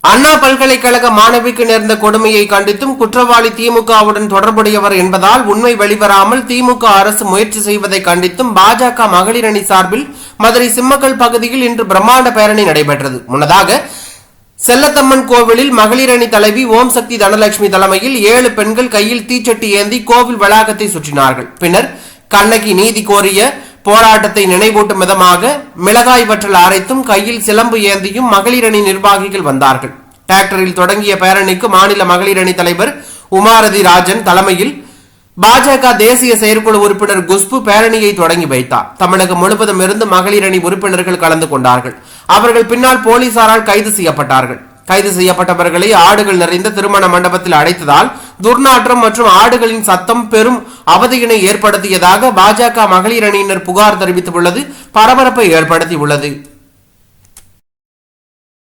அண்ணா பல்கலைக்கழக மாணவிக்கு நேர்ந்த கொடுமையை கண்டித்தும் குற்றவாளி திமுகவுடன் தொடர்புடையவர் என்பதால் உண்மை வெளிவராமல் திமுக அரசு முயற்சி செய்வதை கண்டித்தும் பாஜக மகளிர் அணி சார்பில் மதுரை சிம்மக்கல் பகுதியில் இன்று பிரம்மாண்ட பேரணி நடைபெற்றது. முன்னதாக செல்லத்தம்மன் கோவிலில் மகளிர் அணி தலைவி ஓம் சக்தி தனலட்சுமி தலைமையில் 7 பெண்கள் கையில் தீச்சட்டி ஏந்தி கோவில் வளாகத்தை சுற்றினார்கள். பின்னர் கண்ணகி நீதி கோரிய போராட்டத்தை நினைவூட்டும் விதமாக மிளகாய் வற்றல் அரைத்தும் கையில் சிலம்பு ஏந்தியும் மகளிர் அணி நிர்வாகிகள் வந்தார்கள். டிராக்டரில் தொடங்கிய பேரணிக்கு மாநில மகளிர் அணி தலைவர் உமாரதி ராஜன் தலைமையில் பாஜக தேசிய செயற்குழு உறுப்பினர் குஷ்பு பேரணியை தொடங்கி வைத்தார். தமிழகம் முழுவதும் இருந்து மகளிர் அணி உறுப்பினர்கள் கலந்து கொண்டார்கள். அவர்கள் பின்னால் போலீசாரால் கைது செய்யப்பட்டார்கள். கைது செய்யப்பட்டவர்களை ஆடுகள் நிறைந்த திருமண மண்டபத்தில் அடைத்ததால் துர்நாற்றம் மற்றும் ஆடுகளின் சத்தம் பெரும் அவதியினை ஏற்படுத்தியதாக பாஜக மகளிர் அணியினர் புகார் தெரிவித்துள்ளது பரபரப்பை ஏற்படுத்தியுள்ளது.